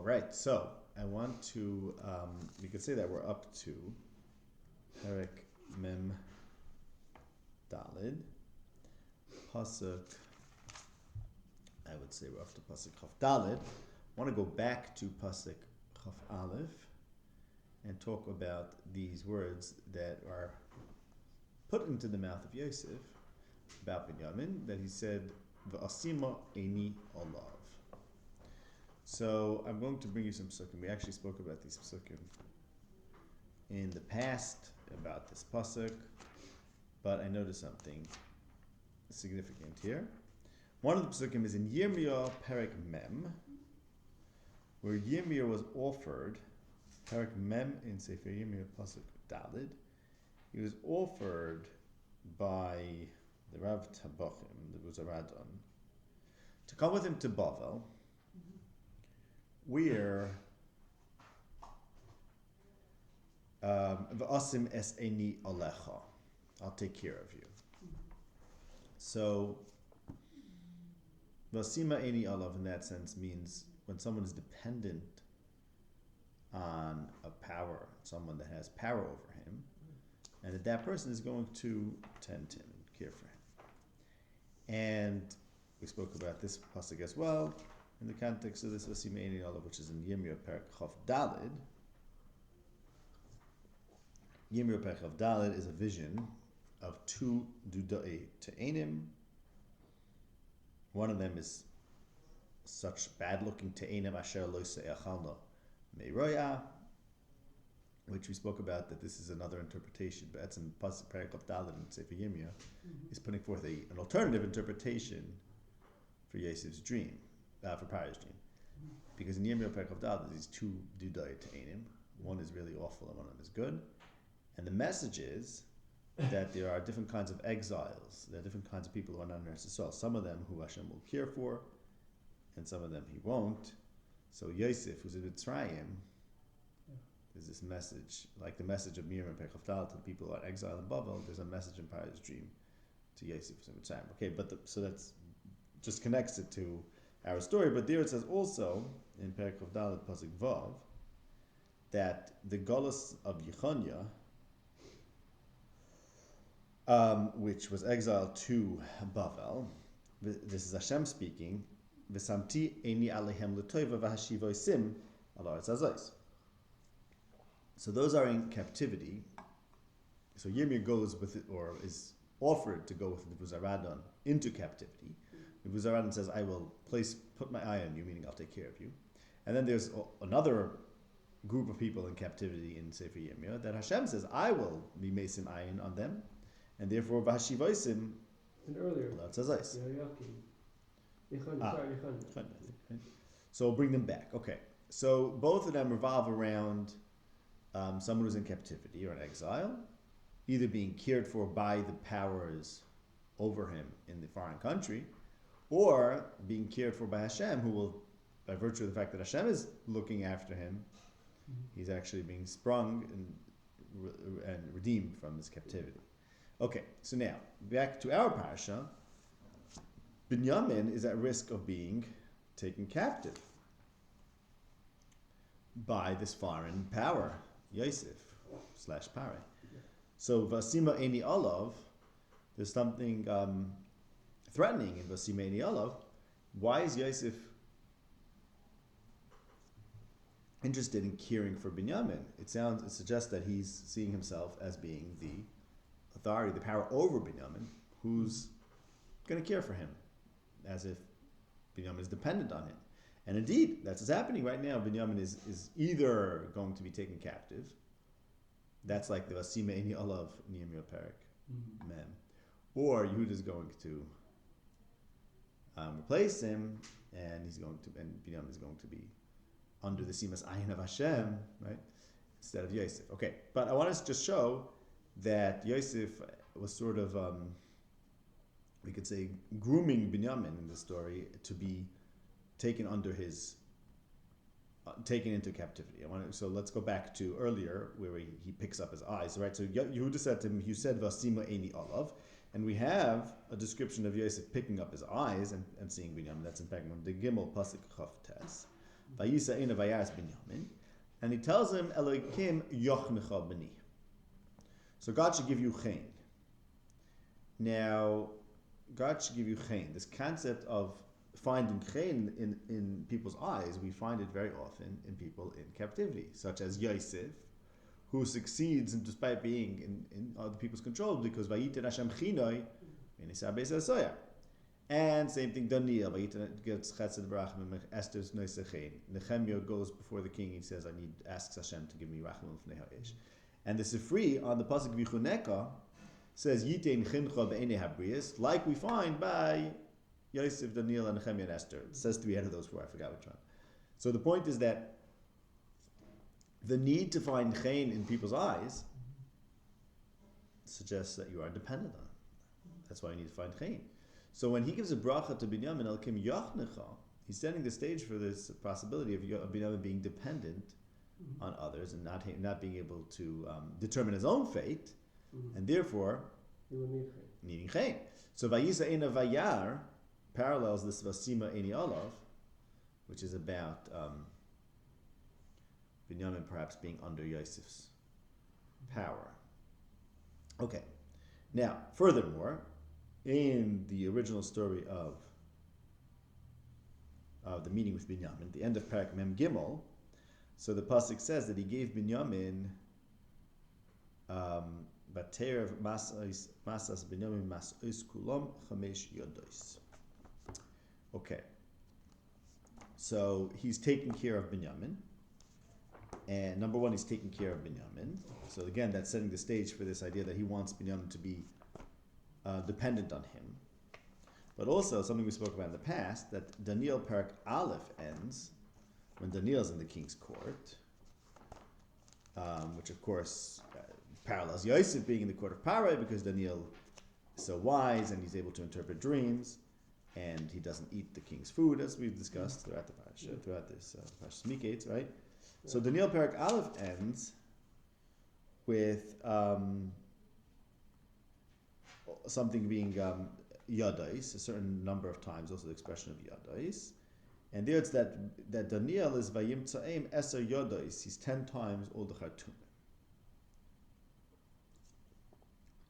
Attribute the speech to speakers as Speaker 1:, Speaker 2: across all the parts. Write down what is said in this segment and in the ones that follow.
Speaker 1: right, so I want to, we could say that we're up to Perek Mem Dalid, Pasuk, I would say we're up to Pasuk Chaf Dalid. I want to go back to Pasuk Chaf Aleph and talk about these words that are put into the mouth of Yosef about Binyamin, that he said, V'asima eini olav. So I'm going to bring you some psukim. We actually spoke about these psukim in the past about this pasuk, but I noticed something significant here. One of the psukim is in Yirmiyah Perek Mem, where Yirmiyah was offered, Perek Mem in Sefer Yirmiyah pasuk Dalid, he was offered by the Rav Tabachim, there was a Radon, to come with him to Bavel, where V'asim es eni alecha, I'll take care of you. So V'asima eni alav in that sense means when someone is dependent on a power, someone that has power over him, and that person is going to tend him and care for him. And we spoke about this pasuk as well in the context of this V'asima eni alav, which is in Yirmiyah Perek Chaf Dalid. Yirmiyah Perek Chaf Dalid is a vision of two dudai te'enim. One of them is such bad-looking te'enim asher lo se'achalna me'roya, which we spoke about, that this is another interpretation, but that's in Pasuk Perek Chaf Dalid in Sefer Yirmiyah, is putting forth an alternative interpretation for Yosef's dream, for Paro's dream. Because in Yirmiyah Perek Chaf Dalid, there's these two dudai te'enim. One is really awful and one of them is good. And the message is that there are different kinds of exiles. There are different kinds of people who are not in Eretz Yisrael. Some of them who Hashem will care for, and some of them He won't. So Yosef, who's in Mitzrayim, is this message, like the message of Miriam and Perek Chaf Dalid to the people who are in exile in Bavel. There's a message in Paro's dream to Yosef who's in Mitzrayim. Okay, so that's just connects it to our story. But there it says also in Perek Chaf Dalid Pasuk Vav that the Golus of Yechonyah, which was exiled to Bavel. This is Hashem speaking. V'samti eni alehem l'toiva v'hashivoisim al haaretz hazos. So those are in captivity. So Yirmiyah goes with it, or is offered to go with the Nebuzaradon into captivity. Nebuzaradon says, "I will put my eye on you," meaning I'll take care of you. And then there's another group of people in captivity in Sefer Yirmiyah that Hashem says, "I will be mesim ayin on them." And therefore, v'hashivoisim.
Speaker 2: And earlier,
Speaker 1: so bring them back. Okay, so both of them revolve around someone who's in captivity or in exile, either being cared for by the powers over him in the foreign country, or being cared for by Hashem, who will, by virtue of the fact that Hashem is looking after him, he's actually being sprung and redeemed from his captivity. Okay, so now, back to our parasha. Binyamin is at risk of being taken captive by this foreign power, Yosef / Pare. So, V'asima eni olav, there's something threatening in V'asima eni olav. Why is Yosef interested in caring for Binyamin? It suggests that he's seeing himself as being the authority, the power over Binyamin, who's going to care for him, as if Binyamin is dependent on him. And indeed, that's what's happening right now. Binyamin is either going to be taken captive, that's like the V'asima eni olav Yirmiyah Perek Mem, or Yehuda is going to replace him, and Binyamin is going to be under the Simas Ayin of Hashem, right, instead of Yosef. Okay, but I want to just show that Yosef was sort of, we could say, grooming Binyamin in the story to be taken under his, taken into captivity. So let's go back to earlier where he picks up his eyes, right? So Yehuda said to him, "You said V'asima eni olav," and we have a description of Yosef picking up his eyes and seeing Binyamin. That's in fact one the Gimel Pasuk Chaf Tes. Vayisa ena vayas binyamin, and he tells him, Elokim yochnecha b'ni. So God should give you chen. Now, God should give you chen. This concept of finding chen in people's eyes, we find it very often in people in captivity, such as Yosef, who succeeds despite being in other people's control, because Vayiten Hashem chinoi, and same thing, Daniel, gets chesed barachim, Esther's noisechein. Nehemiah goes before the king, he says, asks Hashem to give me rachim l'fnei ha'esh. And the Sifri on the pasuk Vichuneka says Yitein Chincha Be'enei Habrius, like we find by Yosef, Daniel, and Nehemiah and Esther. It says 3 out of those 4, I forgot which one. So the point is that the need to find chen in people's eyes suggests that you are dependent on it. That's why you need to find chen. So when he gives a bracha to Binyamin Elkim Yachnecha, he's setting the stage for this possibility of Binyamin being dependent on others and not being able to determine his own fate, and therefore needing chen. So Vayisa Ena Vayar parallels this Vasima Eni Olav, which is about Binyamin perhaps being under Yosef's power. Okay. Now, furthermore, in the original story of the meeting with Binyamin, the end of Parak Mem Gimel, so the pasuk says that he gave Binyamin Bater Masas Binyamin Mas'os Kulam Chamesh Yodos. Okay. So he's taking care of Binyamin. And number one, he's taking care of Binyamin. So again, that's setting the stage for this idea that he wants Binyamin to be dependent on him. But also, something we spoke about in the past, that Daniel Parak Aleph ends when Daniel's in the king's court, which of course parallels Yosef being in the court of Parai, because Daniel is so wise and he's able to interpret dreams, and he doesn't eat the king's food, as we've discussed throughout the parasha, throughout this Parashat Miketz, right? So Daniel Parak Aleph ends with something being Yadais, a certain number of times, also the expression of Yadais. And there it's that Daniel is Vayim Tzaim Eser Yadais, he's 10 times all the Khartoumim.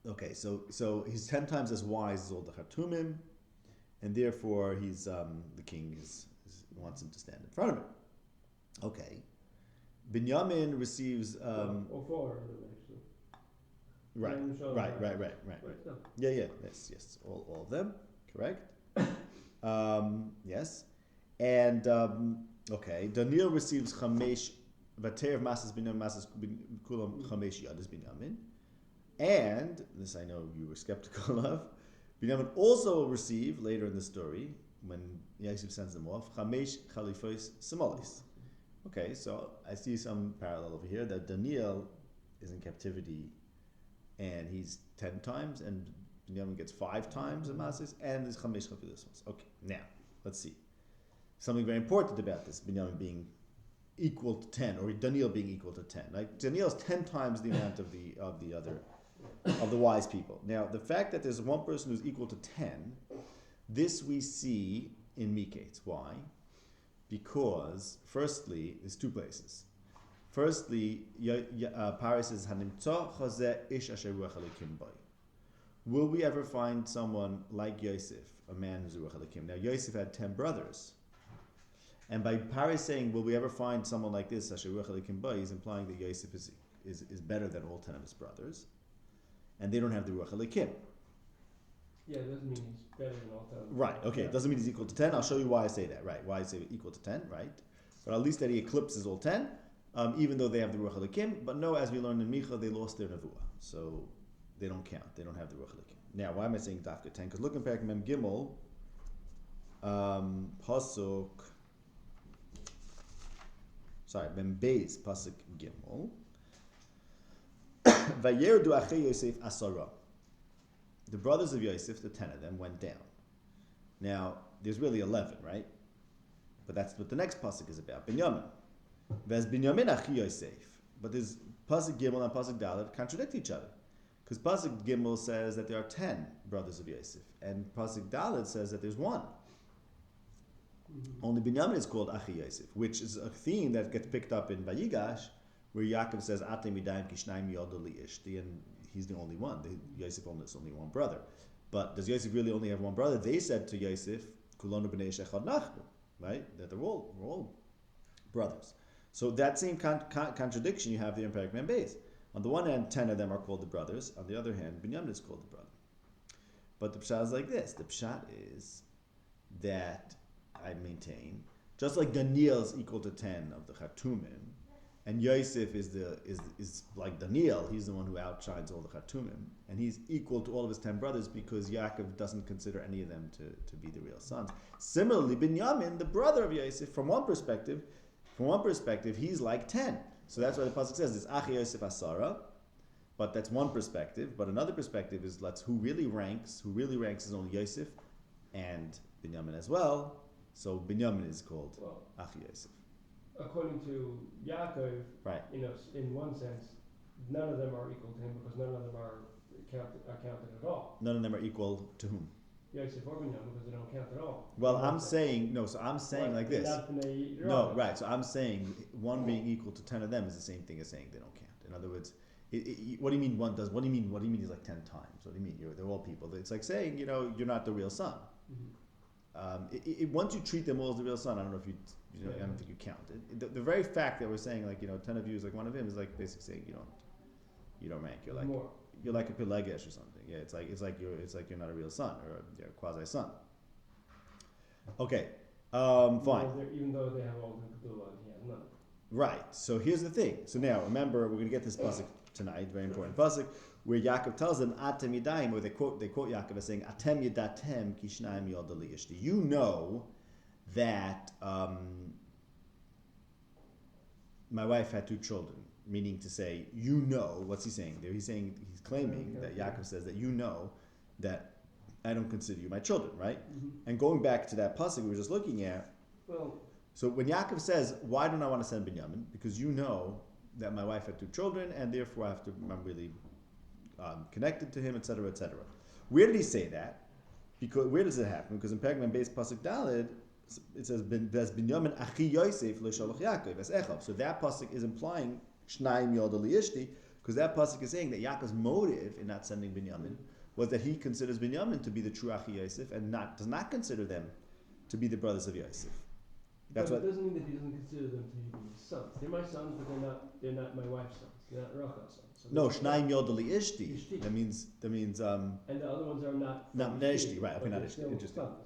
Speaker 1: Okay, so he's 10 times as wise as all the Khartoumim, and therefore he's the king wants him to stand in front of him. Okay. Binyamin receives
Speaker 2: or 4 of them actually.
Speaker 1: Right. Yeah. Yes. All of them. Correct. Yes. And okay. Daniel receives Chamesh Vater Masas Binyamin Masas Kulam Chamesh Yadas Binyamin. And this I know you were skeptical of. Binyamin also will receive later in the story when Yosef sends them off Chamesh Chalifos Somalis. Okay, so I see some parallel over here that Daniel is in captivity and he's 10 times, and Binyamin gets 5 times in Masis, and there's Chamesh Chafilos. Okay, now, let's see. Something very important about this, Binyamin being equal to 10, or Daniel being equal to 10. Like, Daniel's 10 times the amount of the wise people. Now, the fact that there's one person who's equal to 10, this we see in Miketz. Why? Because, firstly, there's 2 places. Firstly, Paris says, will we ever find someone like Yosef, a man who's a Ruach Elikim? Now, Yosef had 10 brothers. And by Paris saying, will we ever find someone like this, Asher Ruach Elikim Bai, he's implying that Yosef is better than all 10 of his brothers. And they don't have the Ruach Elikim.
Speaker 2: Yeah, it doesn't mean he's better than all 10.
Speaker 1: Right, okay. It doesn't mean he's equal to 10. I'll show you why I say that, right? Why I say equal to 10, right? But at least that he eclipses all 10, even though they have the Ruach Elikim. But no, as we learned in Micha, they lost their Nevuah. So they don't count. They don't have the Ruach Elikim. Now, why am I saying Dafka 10? Because look in Perek Mem Gimel, Mem Beis, Pasuk Gimel. Vayerdu Achei Yosef Asara. The brothers of Yosef, the 10 of them, went down. Now, there's really 11, right? But that's what the next pasuk is about. Binyamin. Vez Binyamin Achi Yosef. But there's pasuk Gimel and pasuk Dalet contradict each other. Because pasuk Gimel says that there are 10 brothers of Yosef. And pasuk Dalet says that there's 1. Only Binyamin is called Achi Yosef, which is a theme that gets picked up in Vayigash, where Yaakov says, Ate midayim ki shnayim yoda li ishti, and he's the only one. Yosef only has only one brother. But does Yosef really only have one brother? They said to Yosef, Kulonu b'nei ish echad nachnu, right? That we're all brothers. So that same contradiction you have there in Perek Mem Beis. On the one hand, 10 of them are called the brothers. On the other hand, Binyamin is called the brother. But the pshat is like this. The pshat is that I maintain, just like Daniel is equal to 10 of the Chatumim, and Yosef is like Daniel, he's the one who outshines all the Chatumim, and he's equal to all of his 10 brothers because Yaakov doesn't consider any of them to be the real sons. Similarly, Binyamin, the brother of Yosef, from one perspective, he's like 10. So that's why the pasuk says this Achi Yosef Asara, but that's one perspective. But another perspective is who really ranks is only Yosef and Binyamin as well. So Binyamin is called Achi Yosef.
Speaker 2: According to Yaakov,
Speaker 1: right?
Speaker 2: In one sense, none of them are equal to him because none of them are counted at all.
Speaker 1: None of them are equal to whom?
Speaker 2: Yosef or Binyamin because they don't count at all.
Speaker 1: Well, I'm saying like this. No, right. So I'm saying one being equal to 10 of them is the same thing as saying they don't count. In other words, what do you mean one does? What do you mean he's like 10 times? What do you mean? They're all people. It's like saying you're not the real son. Once you treat them all as the real son, I don't know if I don't think you count it. The very fact that we're saying 10 of you is like one of him is like basically saying you don't rank. You're like
Speaker 2: more.
Speaker 1: You're like a Pelegesh or something. Yeah, it's like you're not a real son or you're a quasi son. Okay, fine.
Speaker 2: Even though they have all the Kedula and he has none.
Speaker 1: Right. So here's the thing. So now remember, we're going to get this pasuk tonight. Very important pasuk where Yaakov tells them Atem Yadayim, where they quote Yaakov as saying Atem Yadatem Ki Shnayim Yoda Li Ishti. You know that my wife had 2 children. Meaning to say, what's he saying there? He's claiming that Yaakov says that that I don't consider you my children, right? Mm-hmm. And going back to that pasuk we were just looking at, so when Yaakov says, why don't I want to send Binyamin? Because you know that my wife had 2 children, and therefore I'm really connected to him, etc., etc. Where did he say that? Because where does it happen? Because in Perek Mem Beis pasuk Daled, it says, Binyamin Achi Yosef lo shalach Yaakov S11. So that pasuk is implying Shnayim Yoda Li Ishti, because that pasuk is saying that Yaakov's motive in not sending Binyamin was that he considers Binyamin to be the true Achi Yosef and does not consider them to be the brothers of Yosef.
Speaker 2: But it doesn't mean that he doesn't consider them to be his sons. They're my sons, but they're not my wife's sons. They're not Rachel's sons. So no,
Speaker 1: Shnayim Yoda Li Ishti. That means. And
Speaker 2: the other ones are not.
Speaker 1: Not Ishti, right? Okay, not Ishti. Interesting.
Speaker 2: Sons.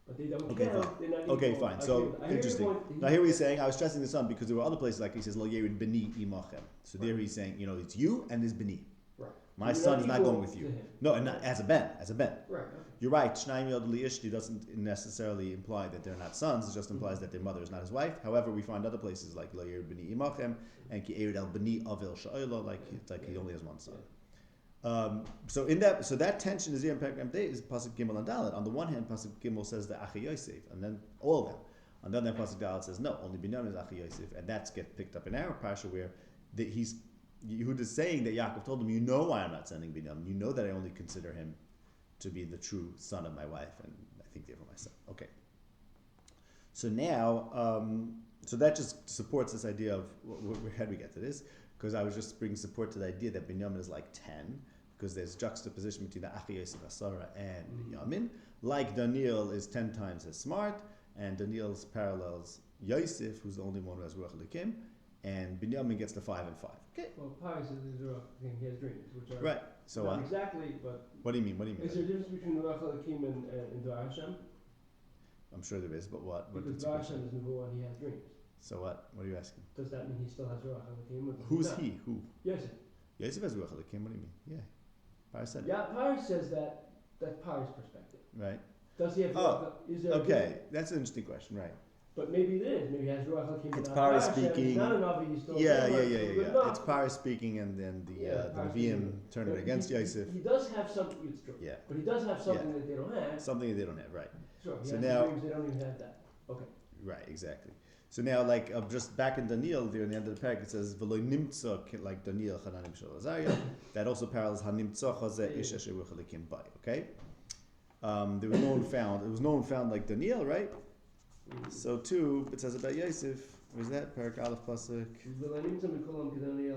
Speaker 2: But they don't
Speaker 1: okay,
Speaker 2: count.
Speaker 1: Fine.
Speaker 2: They're not
Speaker 1: okay, fine. So interesting. Now here he's saying, I was stressing this on because there were other places like he says, Lo Yerid B'ni Imachem. So there he's saying, it's you and there's B'ni.
Speaker 2: Right.
Speaker 1: My son is not going with you. No, and not as a ben. Right.
Speaker 2: Okay.
Speaker 1: You're right. Shnayim Yod Li Ishti doesn't necessarily imply that they're not sons. It just implies that their mother is not his wife. However, we find other places like Lo Yerid B'ni Imachem and Ki Erid El B'ni Avil Sha'ila, like he only has one son. So that tension is here in Perek Mem Beis is pasuk Gimel and Dalet. On the one hand, pasuk Gimel says the Achi Yosef, and then all of them. On the other hand, pasuk Dalet says no, only Binyamin is Achi Yosef, and that's get picked up in our parsha where Yehuda is saying that Yaakov told him, you know why I'm not sending Binyamin. You know that I only consider him to be the true son of my wife, and I think therefore my son. Okay. So now, so that just supports this idea of how do we get to this? Because I was just bringing support to the idea that Binyamin is like 10, because there's juxtaposition between the Achi Yosef Asara and Binyamin. Like Daniel is 10 times as smart, and Daniel's parallels Yosef, who's the only one who has Ruach Elokim, and Binyamin gets the 5 and 5. Okay.
Speaker 2: Well, Pi says he has dreams, which are
Speaker 1: right. So
Speaker 2: not exactly, but
Speaker 1: what do you mean?
Speaker 2: Is there a difference between Ruach Elokim and Dvar Hashem?
Speaker 1: I'm sure there is, but what?
Speaker 2: Because Dvar Hashem is Nebuah and he has dreams.
Speaker 1: So what? What are you asking?
Speaker 2: Does that mean he still has Ruach Elokim?
Speaker 1: Who's he? Who?
Speaker 2: Yosef.
Speaker 1: Yosef has Ruach Elokim. What do you mean? Yeah. Pari said.
Speaker 2: Yeah, Pari says that's Pari's perspective.
Speaker 1: Right.
Speaker 2: Does he have? Is there?
Speaker 1: Okay, that's an interesting question. Right.
Speaker 2: But maybe it is. Maybe he has Ruach Elokim.
Speaker 1: It's Pari speaking.
Speaker 2: He's not enough. He's still.
Speaker 1: Yeah. It's Pari speaking, and then the Nevi'im turn it against Yosef.
Speaker 2: He does have something. It's true.
Speaker 1: Yeah.
Speaker 2: But he does have something that they don't have.
Speaker 1: Something that they don't have. Right.
Speaker 2: Sure.
Speaker 1: So now
Speaker 2: dreams, they don't even have that. Okay.
Speaker 1: Right. Exactly. So now, like just back in Daniel, there in the end of the parak, it says "V'lo nimtza," like Daniel Chananim Shel Azariah. That also parallels "Hanimtza Chazeh Ish Asher Ruach Elokim Bai." Okay, there was no one found. It was no one found like Daniel, right? So too, it says about Yosef. Where's that? Parak Aleph Pasuk.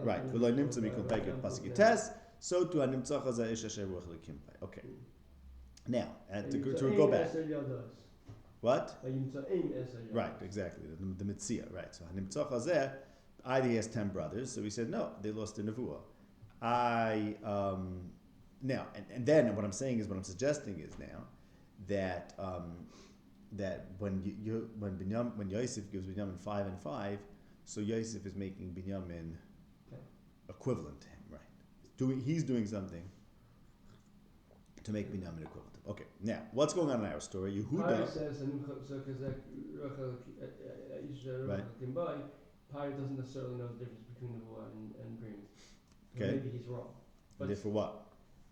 Speaker 1: Right. V'lo nimtza mikol pekut Pasuk Yites. So too animtzach hazeh ish asher ruach lekim pai. Okay. Now, and to go back. What? Right, exactly. The Mitzia, right. So Hanimtzach Hazeh, he has 10 brothers, so he said, no, they lost the Nevuah. Now, and then what I'm saying is, what I'm suggesting is now, that that when Yosef gives Binyamin 5 and 5, so Yosef is making Binyamin equivalent to him, right? He's doing something to make Binyamin equivalent. Okay, now what's going on in our story? Yehuda
Speaker 2: says, right. Pai doesn't necessarily know the difference between Nevuah and dreams.
Speaker 1: Okay.
Speaker 2: Maybe he's wrong.
Speaker 1: But therefore what?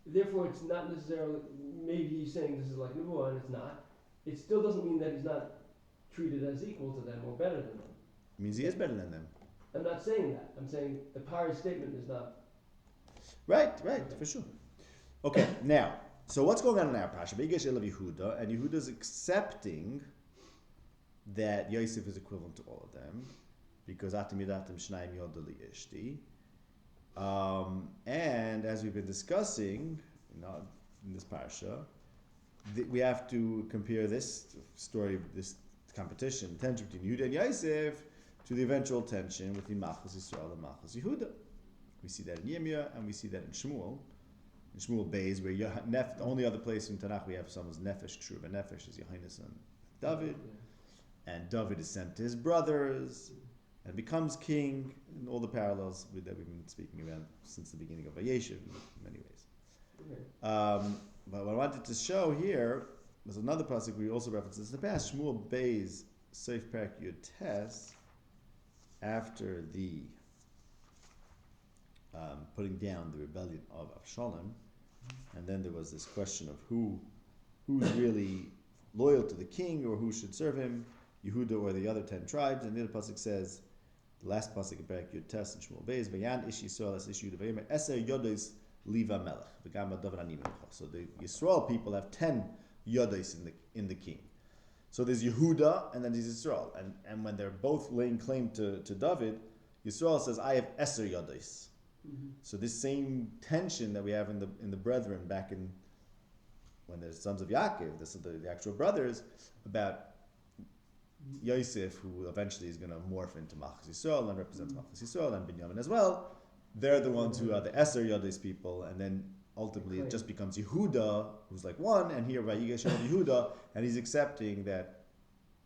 Speaker 2: Therefore it's not necessarily, maybe he's saying this is like Nevuah and it's not. It still doesn't mean that he's not treated as equal to them or better than them.
Speaker 1: It means he is better than them.
Speaker 2: I'm not saying that. I'm saying the Pari's statement is not.
Speaker 1: Right, for sure. Okay, now, so what's going on in our Pasha? Vigesh elav Yehuda, and Yehuda's accepting that Yosef is equivalent to all of them, because atem yidatem shnayim yoda li ishti. And as we've been discussing in this Parsha, we have to compare this story, this competition, tension between Yehuda and Yosef, to the eventual tension between Machos Yisrael and Machos Yehuda. We see that in Yirmiyah, and we see that in Shmuel. In Shmuel Beis, where the only other place in Tanakh we have someone's Nefesh Kshuva. Nefesh is Yohain's son David, and David is sent to his brothers and becomes king, and all the parallels that we've been speaking about since the beginning of Vayeshev in many ways. But what I wanted to show here was another pasuk we also referenced in the past. Shmuel Beis Seif Perak Yud Tes, after the putting down the rebellion of Absalom, and then there was this question of who's really loyal to the king or who should serve him, Yehuda or the other 10 tribes. And the other pasuk says, the last pasuk in Perak Yud Tes in Shmuel Beis, Vayan Ish Yisrael Es Ish Yehuda Vayomer Eser Yodos Liva Melech V'gam David Ani Melech. So the Yisrael people have 10 Yodos in the king. So there's Yehuda and then there's Yisrael, and when they're both laying claim to David, Yisrael says, I have Eser Yodos. So this same tension that we have in the brethren back in when there's sons of Yaakov, the actual brothers, about Yosef, who eventually is going to morph into Machos Yisrael and represents Machos Yisrael, and Binyamin as well. They're the ones who are the Eser Yodos people, and then ultimately it just becomes Yehuda, who's like one, and here Vayigash Yehuda, and he's accepting that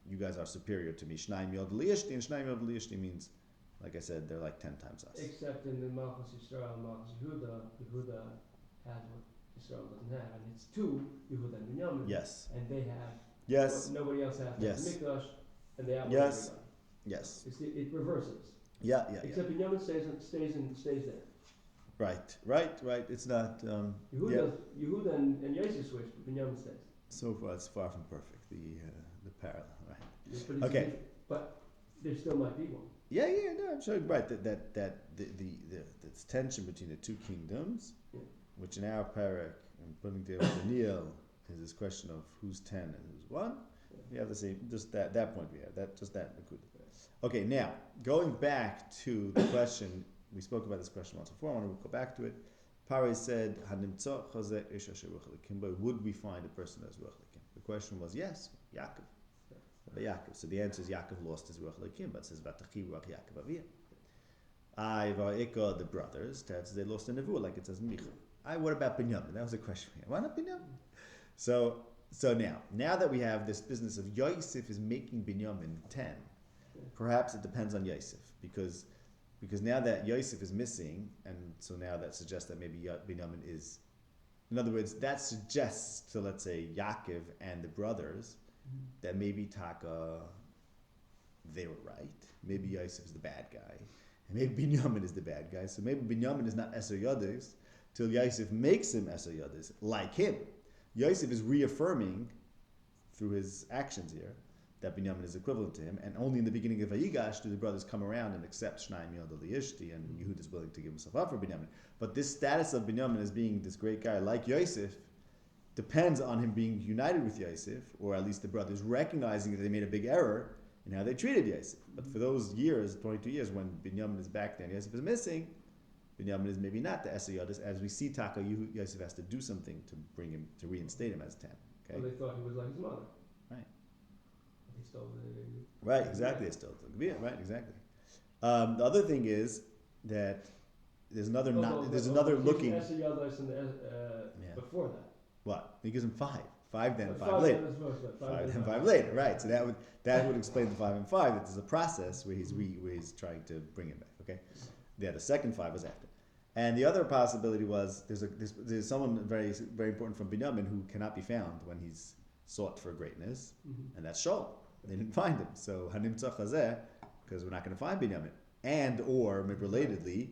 Speaker 1: you guys are superior to me. Shnayim Yod Liyishti, and Shnayim Yod Liyishti means, like I said, they're like 10 times us.
Speaker 2: Except in the Machos Yisrael and Machos Yehuda has what Yisrael doesn't have, and it's 2 Yehuda and Binyamin.
Speaker 1: Yes.
Speaker 2: And they have
Speaker 1: what
Speaker 2: nobody else has.
Speaker 1: Yes.
Speaker 2: Mikdash, and they outweigh
Speaker 1: yes.
Speaker 2: everybody.
Speaker 1: Yes.
Speaker 2: It reverses.
Speaker 1: Yeah.
Speaker 2: Except Binyamin stays there.
Speaker 1: Right. It's not.
Speaker 2: Yehuda and Yosef switch, but Binyamin stays.
Speaker 1: So far, it's far from perfect. The parallel, right?
Speaker 2: Yes, but there still might be one.
Speaker 1: Yeah. No, I'm sure. Right. That the tension between the two kingdoms, which in our parak and putting together the Neil is this question of who's 10 and who's 1. We have the same. Just that point we have that. Just that. Okay. Now going back to the question. We spoke about this question once before. I want to go back to it. Pare said, would we find a person as Ruach Lekim? The question was, yes, Yaakov. So the answer is Yaakov lost his Ruach Lekim, but it says, Ruach Yaakov Aviyah. The brothers, they lost the Nevuah, like it says in Micha. What about Binyamin? That was a question. Why not Binyamin? So now that we have this business of Yosef is making Binyamin 10, perhaps it depends on Yosef, because now that Yosef is missing, and so now that suggests that maybe Binyamin is, in other words, that suggests to, let's say, Yaakov and the brothers that maybe Taka, they were right. Maybe Yosef is the bad guy, and maybe Binyamin is the bad guy. So maybe Binyamin is not Eser Yodos till Yosef makes him Eser Yodos, like him. Yosef is reaffirming through his actions here that Binyamin is equivalent to him, and only in the beginning of Vayigash do the brothers come around and accept Shnayim Yod Liyishti, and Yehuda is willing to give himself up for Binyamin. But this status of Binyamin as being this great guy like Yosef depends on him being united with Yosef, or at least the brothers recognizing that they made a big error in how they treated Yosef. But for those years, 22 years, when Binyamin is back there and Yosef is missing, Binyamin is maybe not the S11. As we see, Taka, Yosef has to do something to bring him, to reinstate him as 10. Okay?
Speaker 2: Well, they thought he was like his mother.
Speaker 1: Right.
Speaker 2: He stole the...
Speaker 1: Right, exactly. It's still right, exactly. The other thing is that there's another looking.
Speaker 2: Before that.
Speaker 1: What? He gives him 5. 5 then, 5
Speaker 2: 5
Speaker 1: later.
Speaker 2: then is first, but
Speaker 1: 5 then 5 later. Right. So that would explain the 5 and 5. That there's a process where he's trying to bring him back. Okay. Yeah. The second 5 was after. And the other possibility was there's someone very very important from Binyamin who cannot be found when he's sought for greatness, and that's Shaul. They didn't find him. So hanimtzach hazeh, because we're not going to find Binyamin, and or relatedly,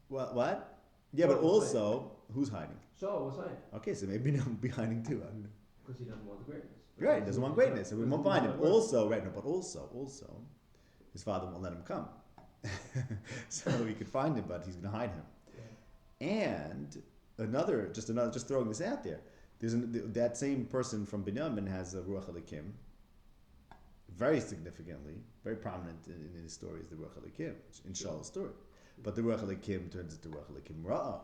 Speaker 1: what? Yeah, but also who's hiding?
Speaker 2: Shaul was hiding.
Speaker 1: Okay, so maybe Binyamin will be hiding too. I don't know.
Speaker 2: Because he doesn't want the greatness.
Speaker 1: Right, he doesn't want greatness, so we won't find him. Also, right, no, but also, his father won't let him come. So we could find him, but he's going to hide him. Yeah. And just throwing this out there, that same person from Binyamin has a Ruach HaLekim, very significantly, very prominent in his story is the Ruach HaLekim, in Shaul's story. But the Ruach HaLekim turns into Ruach HaLekim Ra'a.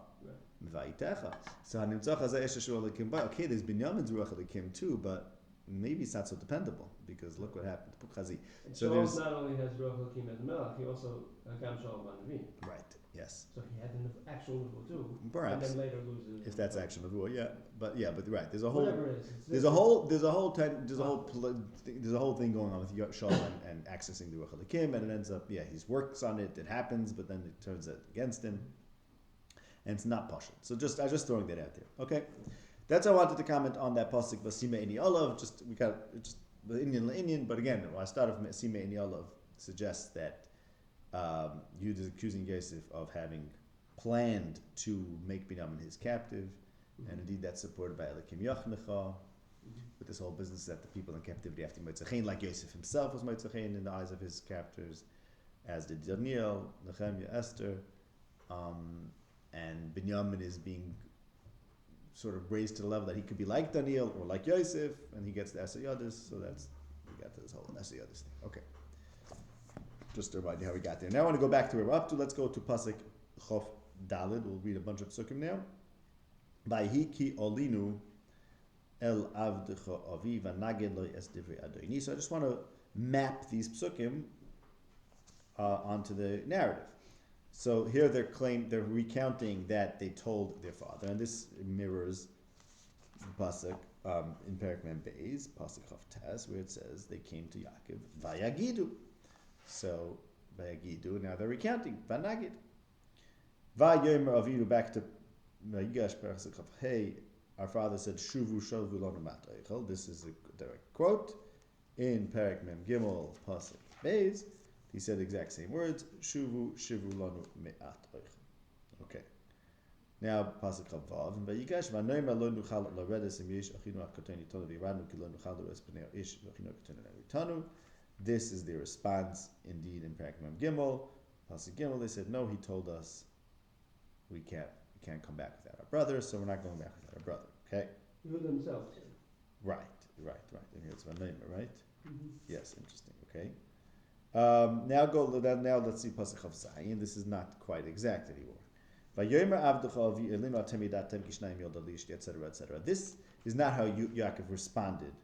Speaker 1: So okay, there's Binyamin's Ruach HaLekim too, but maybe it's not so dependable, because look what happened to Pukhazi.
Speaker 2: So Shaul not only has Ruach HaLekim as Melech, he also Hakam Shaul Banavim.
Speaker 1: Right, yes.
Speaker 2: So he had an actual Nubuah too.
Speaker 1: Perhaps.
Speaker 2: And then later loses.
Speaker 1: If that's actual Nubuah, yeah. But right, there's a whole thing going on with Shaul and accessing the Ruach HaLekim, and it ends up, he works on it, it happens, but then it turns out against him. And it's not pashut. So I was just throwing that out there. Okay, that's how I wanted to comment on that pasuk Vasime Ini Olav. We got the Indian, but again, I started from Vasime Ini Olav suggests that Yehuda is accusing Yosef of having planned to make Binyamin his captive, and indeed that's supported by Elikim Yachnecha, with this whole business that the people in captivity have to be Moitzachein, like Yosef himself was Moitzachein in the eyes of his captors, as did Daniel, Nehemiah, Esther. And Binyamin is being sort of raised to the level that he could be like Daniel or like Yosef, and he gets the S11. So we got to this whole S11 thing. Okay. Just to remind you how we got there. Now I want to go back to where we're up to. Let's go to Pasuk Chof Dalid. We'll read a bunch of psukim now. Vayhi ki olinu el avdecha avi v'naged lo es divrei Adoni. So I just want to map these psukim onto the narrative. So here they're recounting that they told their father, and this mirrors the pasuk in Perek Mem Beis, pasuk Chaf Taz, where it says they came to Yaakov vayagidu. So vayagidu, now they're recounting vanagid. Vayomer avidu, back to Vigash pasuk Chaf Hey. Our father said shuvu shalvu lanu mat eichel. This is a direct quote in Perek Mem Gimel pasuk Beis. He said the exact same words. Shuvu shivu lanu me'at oich. Okay. Now pasuk Chavav and Vigash v'noyma lo nuchal laredes im yesh achinu akoteni tonu v'iranu ki lo nuchal laredes b'nei ish v'achinu akoteni ritanu. This is their response, indeed, in Perek Mem Gimel. Pasuk Gimel, they said, no, he told us we can't come back without our brother, so we're not going back without our brother. Okay.
Speaker 2: Even themselves.
Speaker 1: Right. And here's v'noyma, right? Mm-hmm. Yes, interesting. Okay. Now let's see pasuk of Zayin. This is not quite exact anymore. Etc. This is not how Yaakov responded.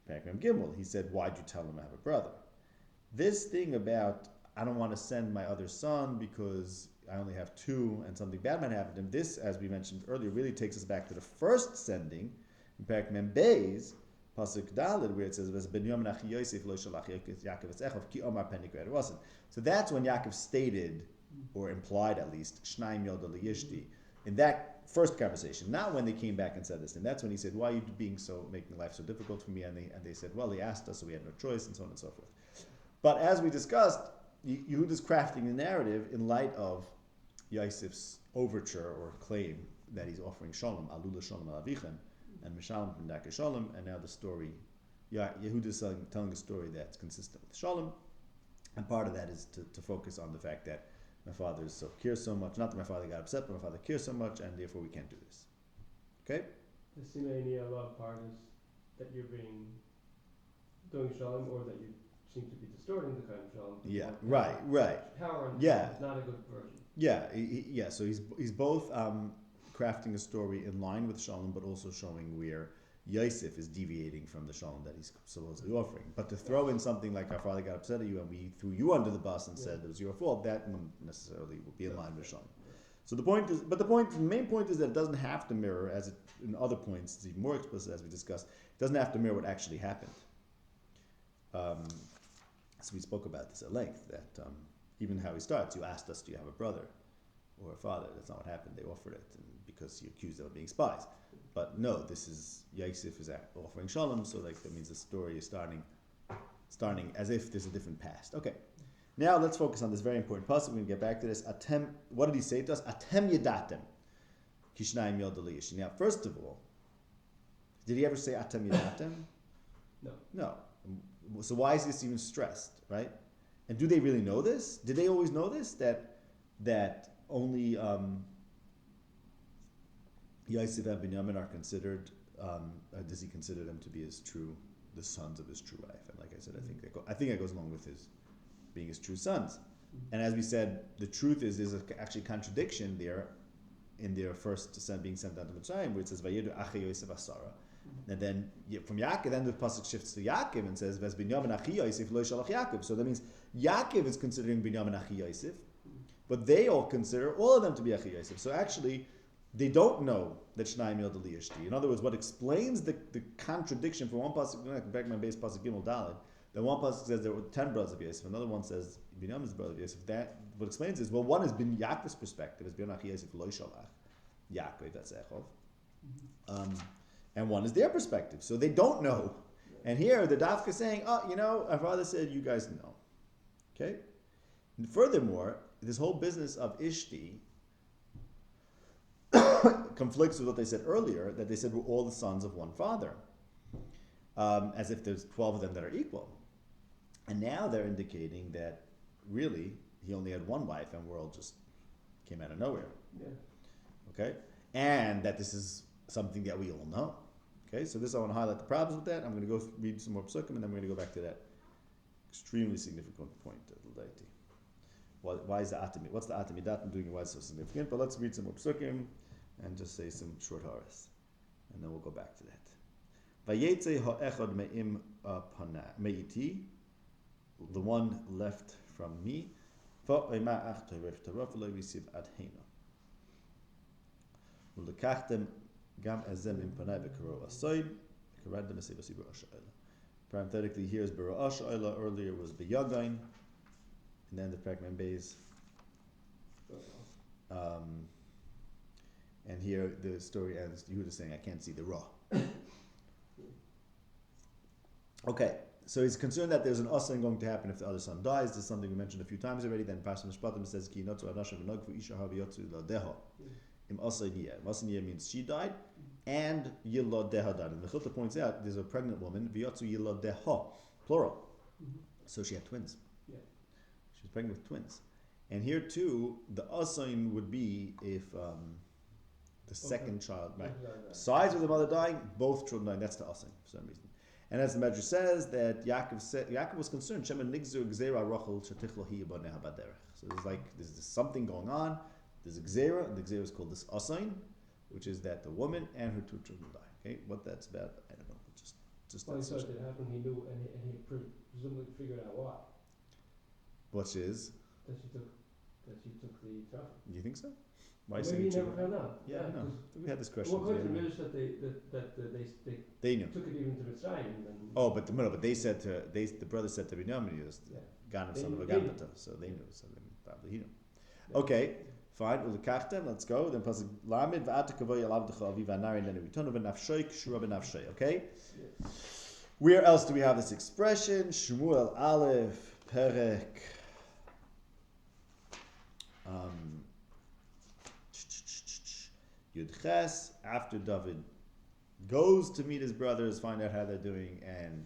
Speaker 1: Gimel. He said, "Why'd you tell him I have a brother?" This thing about I don't want to send my other son because I only have 2 and something bad might happen to him. This, as we mentioned earlier, really takes us back to the first sending in Perek Mem Beis. Pasuk Daled, where it says, it wasn't. So that's when Yaakov stated, or implied at least, in that first conversation, not when they came back and said this. And that's when he said, why are you making life so difficult for me? And they said, well, he asked us, so we had no choice, and so on and so forth. But as we discussed, Yehuda's crafting the narrative in light of Yosef's overture or claim that he's offering Shalom, Alula Shalom al Avichem, and Mishalom from Daka Shalom, and now the story, Yehuda is telling a story that's consistent with Shalom, and part of that is to focus on the fact that my father cares so much, not that my father got upset, but my father cares so much, and therefore we can't do this. Okay?
Speaker 2: the Simenia love part is that you're doing shalom, or that you seem to be distorting the kind of shalom.
Speaker 1: Yeah, right.
Speaker 2: Power on
Speaker 1: Yeah.
Speaker 2: is not a good version.
Speaker 1: Yeah, yeah. So he's both crafting a story in line with shalom, but also showing where Yosef is deviating from the shalom that he's supposedly offering. But to throw in something like our father got upset at you and we threw you under the bus and said it was your fault, that wouldn't necessarily be in line with shalom. So the main point is that it doesn't have to mirror, as it, in other points, it's even more explicit as we discussed, it doesn't have to mirror what actually happened. So we spoke about this at length, that even how he starts, you asked us, do you have a brother or a father? That's not what happened. They offered it because you accused them of being spies. But no, this is, Yosef is offering shalom, so like that means the story is starting as if there's a different past. Okay, now let's focus on this very important pasuk. We're going to get back to this. Atem, what did he say to us? Atem yedatem, kishnayim yod aliyash. Now, first of all, did he ever say atem yedatem? No. So why is this even stressed, right? And do they really know this? Did they always know this? That only Yosef and Binyamin are considered. Does he consider them to be the sons of his true wife? And like I said, I think that goes along with his being his true sons. And as we said, the truth is there's actually a contradiction there in their first being sent down to Mitzrayim, where it says Vayedu Achi Yosef Asara. And then from Yaakov, then the pasuk shifts to Yaakov and says, "Ves Binyamin Achi Yosef lo Shalach Yaakov." So that means Yaakov is considering Binyamin Achi Yosef, but they all consider all of them to be Achi Yosef. So actually, they don't know that Shnayim Yod Aliyashti. In other words, what explains the contradiction from one pasuk, back to my base pasuk Gimel Daled, that one pasuk says there were 10 brothers of Yosef, another one says Binyamin is the brother of Yosef. That what explains is, well, one is bin Yaakov's perspective, is Binyamin Achi Yosef lo Shalach Yaakov. That's Echov. And one is their perspective. So they don't know. And here the Dafka is saying, our father said, you guys know. Okay? And furthermore, this whole business of Ishti conflicts with what they said earlier, that they said we're all the sons of one father. As if there's 12 of them that are equal. And now they're indicating that really he only had one wife and we're all just came out of nowhere.
Speaker 2: Yeah.
Speaker 1: Okay? And that this is something that we all know. Okay, so this I want to highlight the problems with that. I'm going to go read some more psukim, and then we're going to go back to that extremely significant point of L'daiti. Why is the atami? What's the atamidat doing? Why is it so significant? But let's read some more psukim and just say some short haras, and then we'll go back to that. Vayetze ha'echad me'im me'iti, the one left from me. Va'oima'ach terev taraf lo yisiv adhena. Ulekachtem. Parenthetically, here's Bara'ash Ayla, earlier was B'Yagain, and then the Prekman Beis. And here the story ends, Yehuda saying, I can't see the Ra. Okay, so he's concerned that there's an asan going to happen if the other son dies. This is something we mentioned a few times already. Then Parsha Mishpatim says, Ki notzu adashim v'nogvu isha ha'viyotzu l'deha. Im Asaniya. Asaniya means she died, and Yilod Deha died. And the Chilta points out there's a pregnant woman, V'yotzu Yilod Deha, plural. So she had twins.
Speaker 2: Yeah.
Speaker 1: She was pregnant with twins. And here too, the Asain would be if the second child, right? Besides with the mother dying, both children dying. That's the Asain for some reason. And as the Medrash says, that Yaakov was concerned, Shema Nigzu Gzeira Rachel Shatichlo Hi Yibaneha Baderech. So there's something going on. There's a Gzeira, and the Gzeira is called this Asain, which is that the woman and her two children die. Okay, what that's about, I don't know. Just
Speaker 2: well, he thought it happened, he knew, and he presumably figured out why.
Speaker 1: Which is?
Speaker 2: That she took the traffic.
Speaker 1: You think so? Why
Speaker 2: maybe he never found out.
Speaker 1: Yeah, I know. We had this question.
Speaker 2: Well, according to the Midrash that
Speaker 1: they knew.
Speaker 2: Took it even to Mitzrayim.
Speaker 1: But they said the brother said to Binyamin, Ganav son of a Gambata, so they knew. So then probably he knew. Yeah. Okay. Fine, let's go. Then pasuk lamed va'atakavoy alavdecha aviva nari lenu vitonu v'nafshoy kshura b'nafshoy. Okay. Yeah. Where else do we have this expression? Shmuel Aleph Perek. Yud Ches. After David goes to meet his brothers, find out how they're doing, and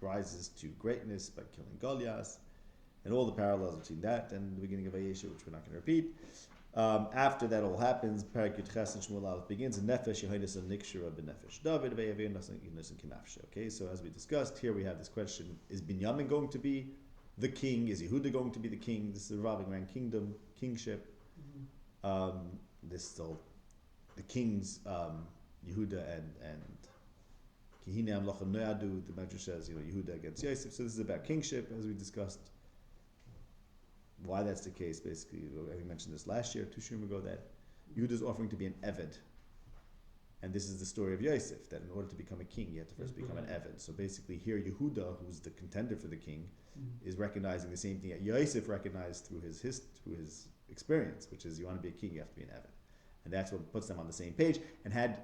Speaker 1: rises to greatness by killing Goliath. And all the parallels between that and the beginning of Vayesha, which we're not going to repeat. After that all happens, Parak Yud Ches and Shmuel Aleph begins, Nefesh Yehodas and Nikshura b'Nefesh David ve'Yavir Nasan Yunus and Kinafshe. Okay, so as we discussed, here we have this question: is Binyamin going to be the king? Is Yehuda going to be the king? This is a revolving around kingship. This still the kings, Yehuda and Kihine Amlocha Noyadu. The Medrash says, Yehuda against Yosef. So this is about kingship, as we discussed. Why that's the case, basically, I mentioned this last year, 2 shurim ago, that Yehuda is offering to be an Eved. And this is the story of Yosef, that in order to become a king, you have to first become an Eved. So basically here, Yehuda, who's the contender for the king, is recognizing the same thing that Yosef recognized through his experience, which is you want to be a king, you have to be an Eved. And that's what puts them on the same page. And had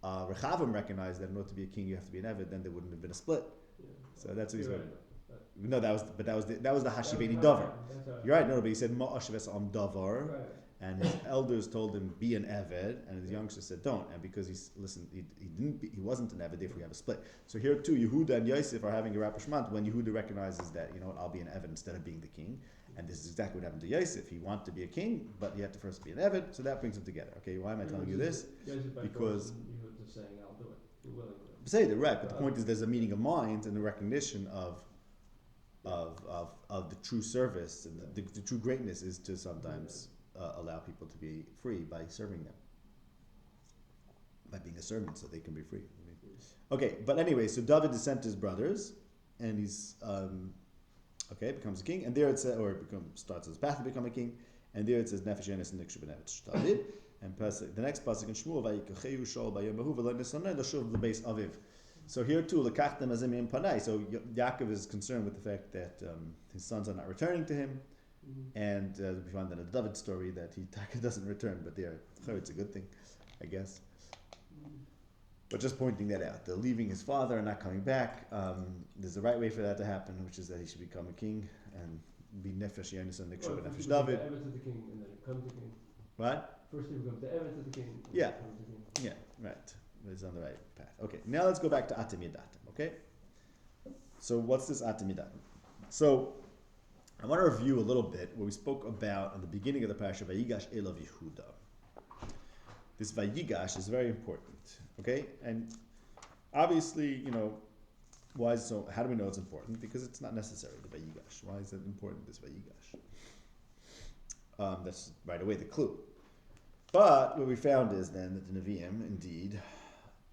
Speaker 1: Rechavim recognized that in order to be a king, you have to be an Eved, then there wouldn't have been a split. Yeah. So that's what he's going. No, that was the Hashiveni Davar. You're right. No, but he said Ma'ashves Am Davar, and his elders told him be an Eved, and his youngsters said don't. And because he wasn't an Eved, therefore we have a split. So here too, Yehuda and Yosef are having a rapprochement when Yehuda recognizes that I'll be an Eved instead of being the king, and this is exactly what happened to Yosef. He wanted to be a king, but he had to first be an Eved, so that brings them together. Okay, why am I telling you this? Because
Speaker 2: Yehuda saying I'll do it, you're willing to.
Speaker 1: Say it right, but the point is there's a meeting of minds and the recognition of the true service, and the true greatness is to sometimes allow people to be free by serving them, by being a servant, so they can be free. Okay, but anyway, so David is sent to his brothers, and he's becomes a king, and there it says, starts his path to become a king, and there it says Nefesh Yenis and Nikshu b'Nefesh David, and the next pasuk in Shmuel Vayikachehu Shol Bayomahu V'Lo Nisanai L'Shuv L'Beis Aviv. So here too, Lekachtem Azim Im Panai. So Yaakov is concerned with the fact that his sons are not returning to him, and we find in the David story that he doesn't return, but it's a good thing, I guess. But just pointing that out, they're leaving his father and not coming back. There's a right way for that to happen, which is that he should become a king and be Nefesh Yenis and Nikshu Nefesh David.
Speaker 2: Ever to the king, and then come to king.
Speaker 1: What?
Speaker 2: First he becomes the Ever to the king.
Speaker 1: Yeah. Yeah. Right. It's on the right path. Okay, now let's go back to Atem Yedatim, okay? So what's this Atem Yedatim? So I want to review a little bit what we spoke about at the beginning of the parasha, Vayigash Elav Yehuda. This Vayigash is very important, okay? And obviously, why is so? How do we know it's important? Because it's not necessary, the Vayigash. Why is it important, this Vayigash? That's right away the clue. But what we found is then that the Nevi'im, indeed,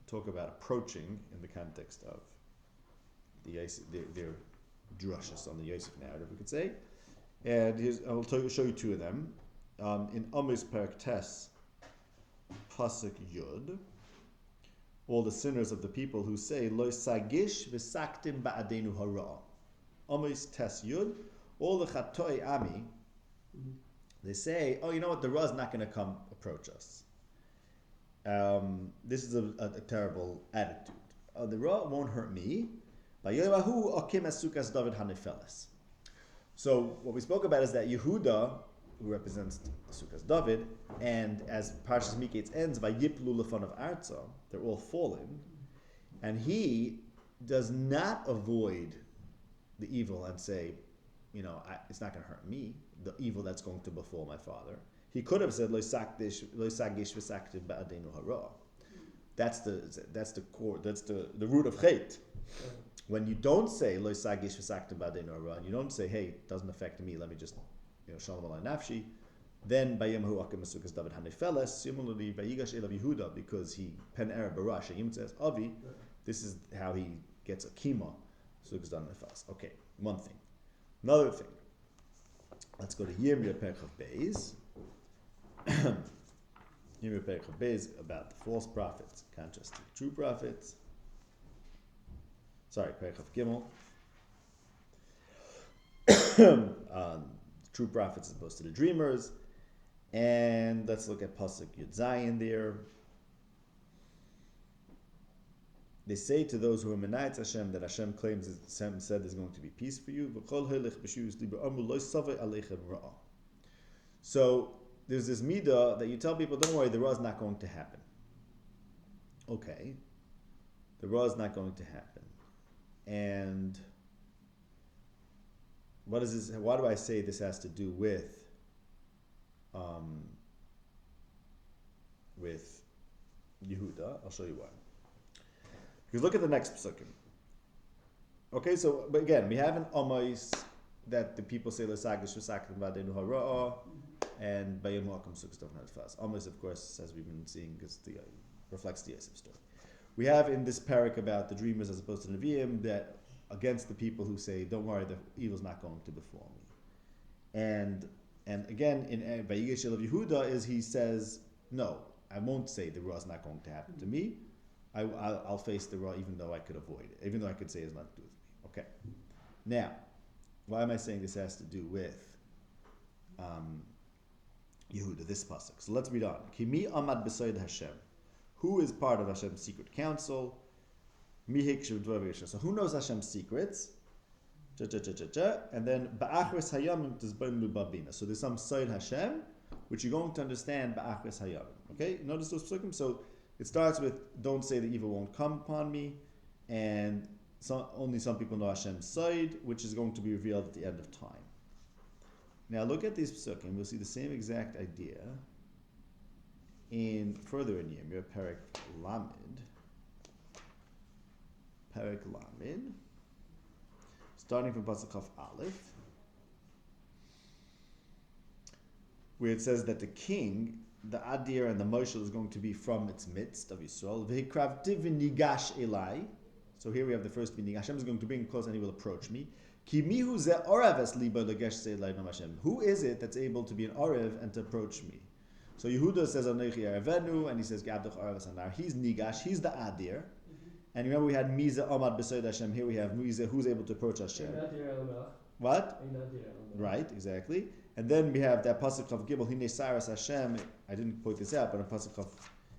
Speaker 1: talk about approaching in the context of their drushes on the Yosef narrative, we could say. And I'll show you 2 of them. In Amos Perek Tes, Pasuk Yud, all the sinners of the people who say, Lo sagish v'saktim ba'adenu hara. Amos Tes Yud, all the Chatoi Ami, they say, oh, you know what, the Ra is not going to come approach us. This is a terrible attitude. The Ra won't hurt me. So what we spoke about is that Yehuda, who represents Sukkos David, and as Parshas Miketz ends, Vayiplu lefonav arza, they're all fallen, and he does not avoid the evil and say, it's not going to hurt me, the evil that's going to befall my father. He could have said, Lo sagish v'saktim ba'adenu hara. That's the core, that's the root of chait. When you don't say, Lo sagish v'saktim ba'adenu hara, and you don't say, hey, it doesn't affect me, let me just, shalom alay nafshi, then Bayemahu akim Sukkos David hanefeles, similarly, Vayigash Elav Yehuda, because he pen ereb barash, Yim says, Avi, this is how he gets a kima, Sukkos David hanefeles. Okay, one thing. Another thing. Let's go to Yirmiyah Perek Chav Beis. Yirmiyah Perek Chav Beis about the false prophets, in contrast to the true prophets. Sorry, Perek Chav Gimel. True prophets as opposed to the dreamers. And let's look at Pasuk Yud Zayin there. They say to those who are Menayetz Hashem that Hashem claims, Hashem said there's going to be peace for you. So there's this midah that you tell people, don't worry, the Ra is not going to happen. Okay, the Ra is not going to happen. And what is this? Why do I say this has to do with with Yehuda. I'll show you why. Because look at the next psukim. Okay, so but again, we have an Omos that the people say L'sagish v'sakrim v'adenu hara'a, and Bayim Ha'akam Sukkos don't have fast. Omos, of course, as we've been seeing, because the reflects the Yosef story. We have in this parak about the dreamers as opposed to Nevi'im that against the people who say, "Don't worry, the evil's not going to befall me." And again in Vigesh of Yehuda is he says, "No, I won't say the Ra is not going to happen to me. I'll face the Ra even though I could avoid it, even though I could say it's not to do with me." Okay. Now, why am I saying this has to do with Yehuda, this pasuk? So let's read on. Kimi amad b'soid Hashem. Who is part of Hashem's secret council? So who knows Hashem's secrets? And then ba'achris hayamim tizbonu babina. So there's some soid Hashem, which you're going to understand ba'achris hayamim. Okay, notice those psukim. So it starts with, "Don't say the evil won't come upon me," and only some people know Hashem's side, which is going to be revealed at the end of time. Now look at these psukim. We'll see the same exact idea further in Yirmiyah, Perek Lamed, starting from pasuk Chaf Aleph, where it says that the king, the Adir and the Moshel is going to be from its midst of Yisrael. V'hikravtiv v'nigash elai. So here we have the first meaning. Hashem is going to bring close and he will approach me. Ki mihu ze oraves libo legesh se'elai nam Hashem. Who is it that's able to be an orev and to approach me? So Yehuda says Anochi Arevenu, and he says Gabdach Araves Anar. He's Nigash, he's the Adir. And remember we had Miza Omad Besoid Hashem. Here we have Miza, who's able to approach Hashem. What? Right, exactly. And then we have that pasuk of Gimel, Hine Saras Hashem. I didn't point this out, but in pasuk of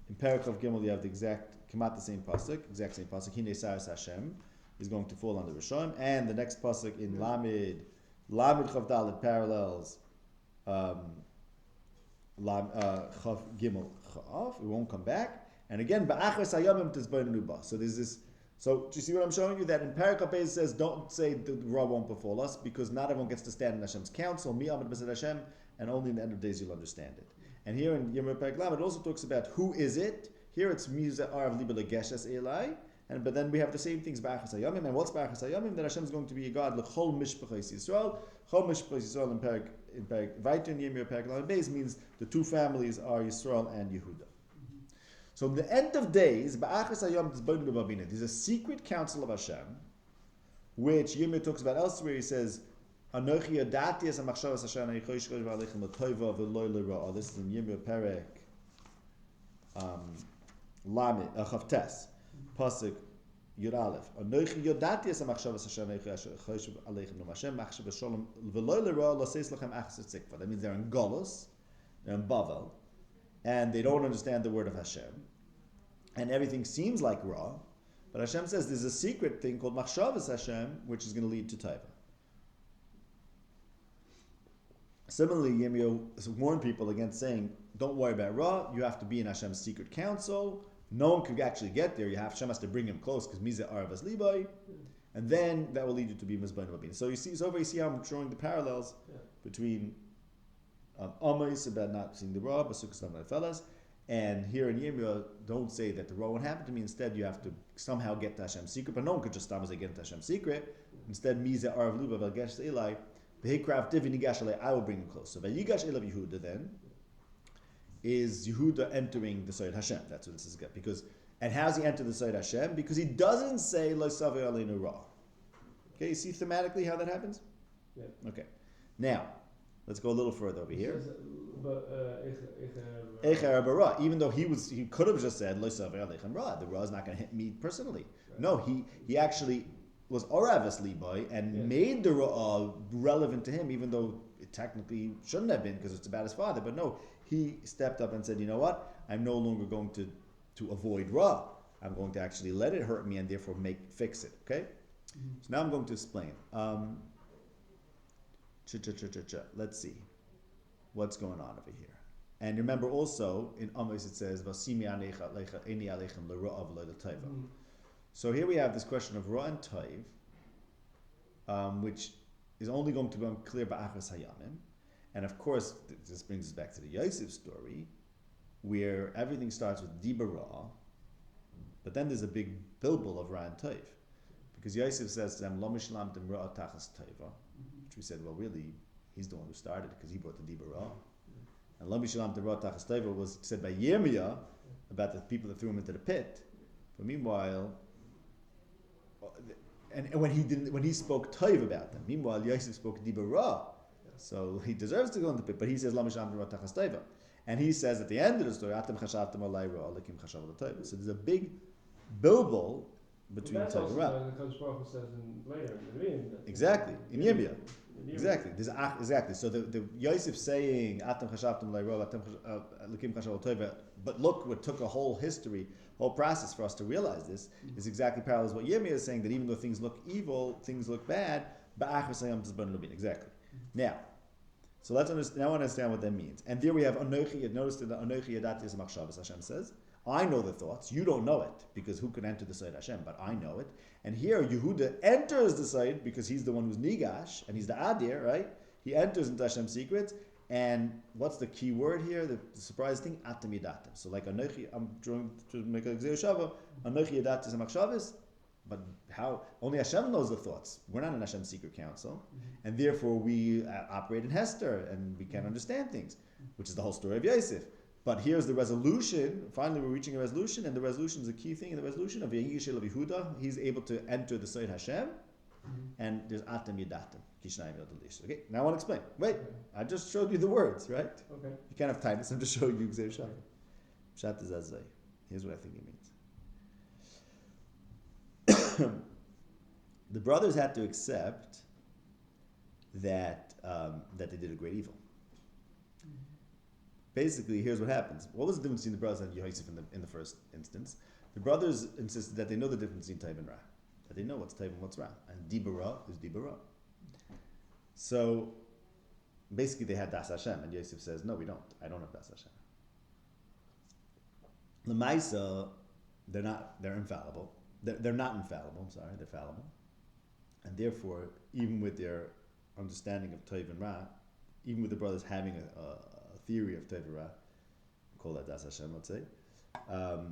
Speaker 1: in Perek of Gimel you have the exact Kamat the same pasuk, exact same pasuk. Hine Saras Hashem is going to fall under Rishon. And the next pasuk in Lamed Chav Dalet parallels Chav Gimel Chav. We won't come back. And again, ba'achres hayamim tizbonu ba. So there's this. So do you see what I'm showing you? That in Parakah Beis says, don't say the Ra won't befall us, because not everyone gets to stand in Hashem's council. Mi amad b'sed Hashem, and only in the end of days you'll understand it. And here in Yirmiyah Perek Lamed, it also talks about who is it. Here it's Miza Arav Liba Legeshes Elai, but then we have the same things ba'achres hayamim. And what's ba'achres hayamim? That Hashem is going to be a God l'chol mishpachos Yisrael. Chol mishpachos Yisrael in Perek Vayter in Yirmiyah Perek Lamed Beis means the two families are Yisrael and Yehuda. So in the end of days, there's a secret council of Hashem, which Yirmiyah talks about elsewhere. He says, this is in Yirmiyah Perek Chavtes, Pasuk Yud Aleph. That means they're in Golos, they're in Bavel, and they don't understand the word of Hashem, and everything seems like Ra, but Hashem says there's a secret thing called Machshavas Hashem, which is going to lead to Taiva. Similarly, Yirmiyah warned people against saying, don't worry about Ra, you have to be in Hashem's secret council, no one could actually get there, Hashem has to bring him close, because Miza Arvas Libai, and then that will lead you to be Mizbain Rabin. So you see how I'm drawing the parallels between Amos about not seeing the Ra, Basukas not fellas, and here in Yirmiyah, don't say that the Ra won't happen to me. Instead, you have to somehow get to Hashem's secret, but no one could just get into Hashem's secret. Instead, Miza Arav Luba Velgesh Elai, Vehikrav Divi Nigash Elai, I will bring him close. So Vayigash Elav Yehuda then is Yehuda entering the Side Hashem. That's what this is about. And how's he enter the Side Hashem? Because he doesn't say Lo Savei Aleinu Ra. Okay, you see thematically how that happens?
Speaker 2: Yeah.
Speaker 1: Okay. Now, let's go a little further over here. Even though he could have just said, the Ra is not going to hit me personally. Right. No, he actually was Oravis Liboy and made the Ra relevant to him, even though it technically shouldn't have been because it's about his father. But no, he stepped up and said, you know what? I'm no longer going to avoid Ra. I'm going to actually let it hurt me and therefore fix it. Okay? Mm-hmm. So now I'm going to explain. Let's see what's going on over here. And remember also in Amos it says Vasimi anecha eni alechem l'ra'av l'taiva. So here we have this question of Ra and Taiv, which is only going to become clear by Achas Hayamim. And of course, this brings us back to the Yosef story, where everything starts with Diba Ra, but then there's a big bilbul of Ra and Toiv. Because Yosef says to them, Lo mishlamtem Ra tachas Toiva, which we said, well, really, he's the one who started because he brought the Diba Ra. And Lo mishlamtem Ra tachas Toiva was said by Yirmiyah about the people that threw him into the pit. But meanwhile, and when he spoke Toiv about them, meanwhile Yosef spoke Diba Ra. So he deserves to go in the pit, but he says, Lo mishlamtem Ra tachas Toiva. And he says at the end of the story, Atem chashavtem alay ra, Elokim chashav al Toiva. So there's a big bilbul between Toiv and Ra.
Speaker 2: The Kodesh Baruch Hu says later in the Nevi'im.
Speaker 1: Exactly, in Yirmiyah. Exactly. Exactly. So the Yosef saying Atem chashavtem alay ra, Elokim chashav al Toiva. But look, what took a whole history, whole process for us to realize this is exactly parallel to what Yirmiyah is saying, that even though things look evil, things look bad. Exactly. Now. So let's understand. Now understand what that means. And there we have Anochi. Notice that the Anochi Yadati is Machshavas. Hashem says, "I know the thoughts. You don't know it because who could enter the side Hashem? But I know it." And here Yehuda enters the side because he's the one who's Nigash and he's the Adir, right? He enters into Hashem's secrets. And what's the key word here? The surprise thing, Atem Yadatim. So like Anochi, I'm trying to make a Gzei Shava. Anochi Yadati is Machshavas. But how? Only Hashem knows the thoughts. We're not in Hashem's secret council, and therefore we operate in Hester, and we can't understand things, which is the whole story of Yosef. But here's the resolution. Finally, we're reaching a resolution, and the resolution is a key thing in the resolution of Yigish of Yehuda. He's able to enter the side Hashem, and there's Atem Yedatim. Okay, now I want to explain. Wait, I just showed you the words, right?
Speaker 2: Okay. You
Speaker 1: can't have time. I'm just showing you Gzei Shava. Pshat is Azay. Here's what I think it means. The brothers had to accept that that they did a great evil. Basically, here's what happens. What was the difference between the brothers and Yosef in the first instance? The brothers insisted that they know the difference between Toiv and Ra, that they know what's Toiv and what's Ra, and Diba Ra is Diba Ra. So basically, they had Das Hashem, and Yosef says, "No, we don't. I don't have Das Hashem." L'maisa, they're infallible. They're not infallible, I'm sorry, they're fallible. And therefore, even with their understanding of Toiv and Ra, even with the brothers having a theory of Toiv and Ra, call that Das Hashem, let's say,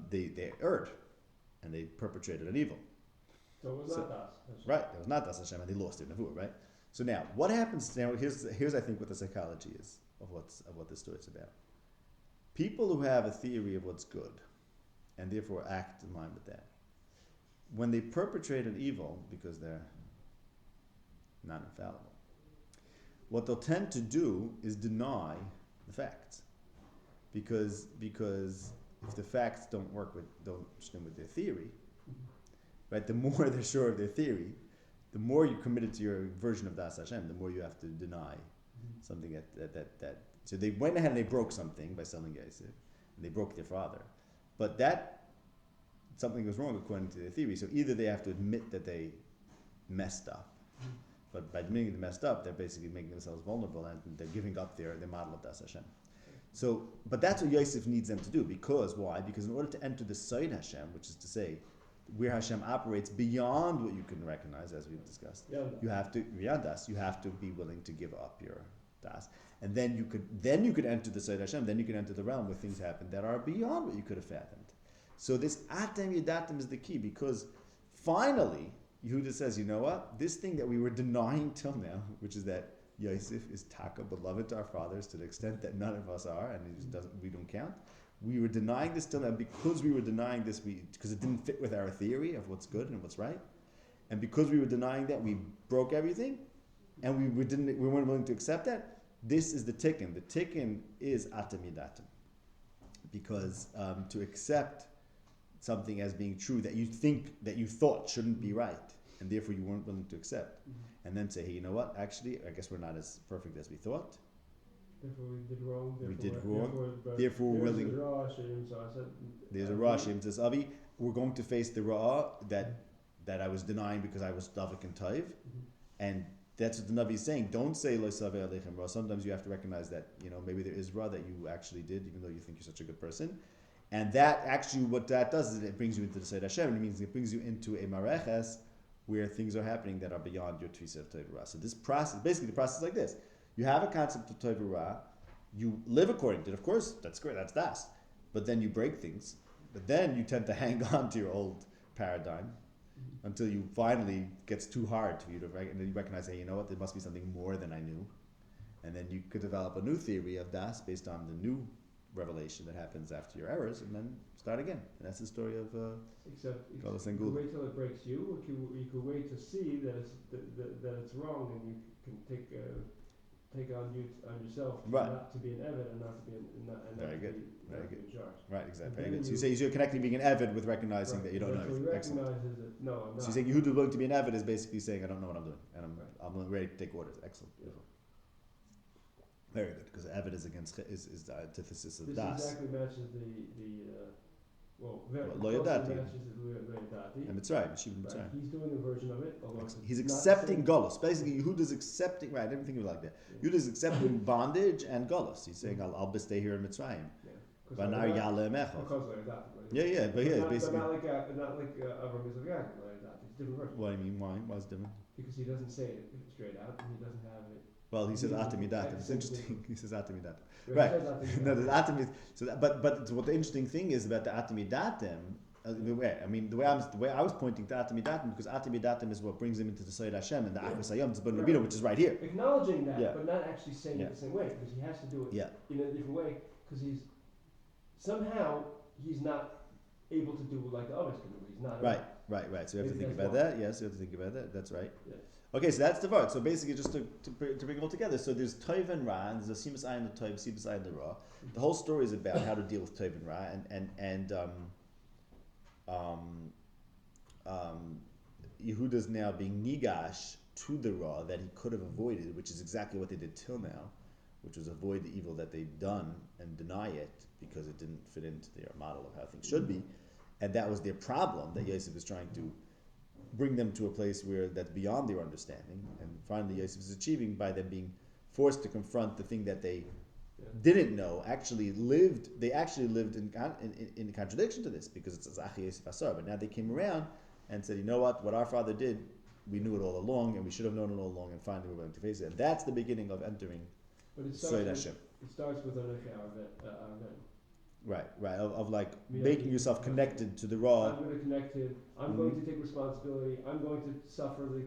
Speaker 1: they erred and they perpetrated an evil.
Speaker 2: So it was not Das.
Speaker 1: Right, it was not Das Hashem and they lost their Nevuah, right? So now, what happens now, here's I think what the psychology is of what this story is about. People who have a theory of what's good and therefore act in line with that, when they perpetrate an evil, because they're not infallible, what they'll tend to do is deny the facts. Because if the facts don't stem with their theory, right, the more they're sure of their theory, the more you're committed to your version of Das Hashem, the more you have to deny something that. So they went ahead and they broke something by selling Yosef, and they broke their father. But that something was wrong according to their theory. So either they have to admit that they messed up, but by admitting they messed up, they're basically making themselves vulnerable and they're giving up their model of Das Hashem. So, but that's what Yosef needs them to do. Because why? Because in order to enter the side Hashem, which is to say, where Hashem operates beyond what you can recognize, as we've discussed, you have to be willing to give up your das, and then you could enter the side Hashem. Then you can enter the realm where things happen that are beyond what you could have fathomed. So this Atem Yedatim is the key, because finally Yehuda says, you know what? This thing that we were denying till now, which is that Yosef is taka, beloved to our fathers, to the extent that none of us are, and we don't count. We were denying this till now because we were denying this, because it didn't fit with our theory of what's good and what's right, and because we were denying that, we broke everything, and we weren't willing to accept that. This is the tikkun. The tikkun is Atem Yedatim, because to accept something as being true that you thought shouldn't be right, and therefore you weren't willing to accept, and then say, hey, you know what? Actually, I guess we're not as perfect as we thought.
Speaker 2: Therefore we did wrong.
Speaker 1: Therefore we're willing. There's a Ra Shem says, Avi, we're going to face the Ra that I was denying because I was Davik and Taiv, and that's what the Navi is saying. Don't say Lo Saveh Aleichem Ra. Sometimes you have to recognize that maybe there is Ra that you actually did, even though you think you're such a good person. And that actually, what that does is it brings you into the Seder Hashem. It means it brings you into a mareches where things are happening that are beyond your tfisa of Tov Ra. So this process, basically the process is like this. You have a concept of Tov Ra, you live according to it, of course, that's great, that's das. but then you break things. But then you tend to hang on to your old paradigm until you finally gets too hard for you to and then you recognize, hey, you know what? There must be something more than I knew, and then you could develop a new theory of das based on the new revelation that happens after your errors, and then start again. And that's the story of
Speaker 2: Except
Speaker 1: Galus
Speaker 2: you
Speaker 1: and
Speaker 2: can
Speaker 1: Gula.
Speaker 2: wait till it breaks you, or you can wait to see that it's wrong, and you can take on yourself
Speaker 1: Right.
Speaker 2: not to be an Evid and not to be
Speaker 1: Very good.
Speaker 2: not to be in charge.
Speaker 1: Right, exactly.
Speaker 2: And
Speaker 1: Very good.
Speaker 2: then
Speaker 1: So you're connecting being an avid with recognizing
Speaker 2: Right.
Speaker 1: that you don't know
Speaker 2: So he
Speaker 1: everything. Excellent.
Speaker 2: recognizes that no, I'm not.
Speaker 1: So you're saying Yehuda willing to be an avid is basically saying I don't know what I'm doing, and
Speaker 2: Right.
Speaker 1: I'm ready to take orders. Excellent. Beautiful. Very good, because avid is against is the antithesis of
Speaker 2: This
Speaker 1: das.
Speaker 2: exactly matches very
Speaker 1: Well,
Speaker 2: closely
Speaker 1: loyadati.
Speaker 2: matches the loyadati.
Speaker 1: And Mitzrayim, Yeshiva
Speaker 2: Right.
Speaker 1: Mitzrayim.
Speaker 2: He's doing a version of it, although
Speaker 1: Excellent. He's
Speaker 2: not the
Speaker 1: accepting
Speaker 2: same.
Speaker 1: Golos. Basically, Yehuda's accepting, right, everything was like that.
Speaker 2: Yeah.
Speaker 1: Yehuda's accepting bondage and Golos. He's saying, I'll stay here in Mitzrayim.
Speaker 2: Yeah.
Speaker 1: Vanar Yale Emecha.
Speaker 2: Because loyadati.
Speaker 1: Yeah, but yeah,
Speaker 2: not,
Speaker 1: basically.
Speaker 2: But not like Avram is of Yaakov loyadati. It's a different version.
Speaker 1: What do you mean? Why? Why is it different?
Speaker 2: Because he doesn't say it straight out, and he doesn't have it.
Speaker 1: Well, he says
Speaker 2: Yeah.
Speaker 1: Atamidatim. It's interesting. He says Atamidatim.
Speaker 2: He
Speaker 1: Right.
Speaker 2: says Atamidatim.
Speaker 1: No, the Atamid. So, but what the interesting thing is about the Atamidatim. The way I was pointing to Atamidatim, because Atamidatim is what brings him into the Soid Hashem and the Achos Hayom Tzibun Rabino, which is right here.
Speaker 2: Acknowledging that,
Speaker 1: Yeah.
Speaker 2: but not actually saying
Speaker 1: Yeah.
Speaker 2: it the same way, because he has to do it
Speaker 1: Yeah.
Speaker 2: in a different way, because he's not able to do like the others can do. He's not.
Speaker 1: Right. So you have to
Speaker 2: Maybe
Speaker 1: think
Speaker 2: that's
Speaker 1: about
Speaker 2: why.
Speaker 1: that. Yes, you have to think about that. That's right.
Speaker 2: Yeah.
Speaker 1: Okay, so that's the word. So basically, just to bring it all together. So there's Tov and Ra, and there's a Simas Ayin the Tov, Simas Ayin the Ra. The whole story is about how to deal with Tov and Ra, and Yehuda's now being nigash to the Ra that he could have avoided, which is exactly what they did till now, which was avoid the evil that they've done and deny it because it didn't fit into their model of how things should be, and that was their problem that Yosef is trying to bring them to a place where that's beyond their understanding, and finally Yosef is achieving by them being forced to confront the thing that they didn't know they actually lived in contradiction to this, because it's Achi Yosef Asar, but now they came around and said, you know what our father did, we knew it all along, and we should have known it all along, and finally we're willing to face it, and that's the beginning of entering Soid Hashem.
Speaker 2: It starts with Anochi Arven.
Speaker 1: Right, of like
Speaker 2: Yeah.
Speaker 1: making yourself connected to the Ra.
Speaker 2: I'm going to connect him. I'm going to take responsibility. I'm going to suffer the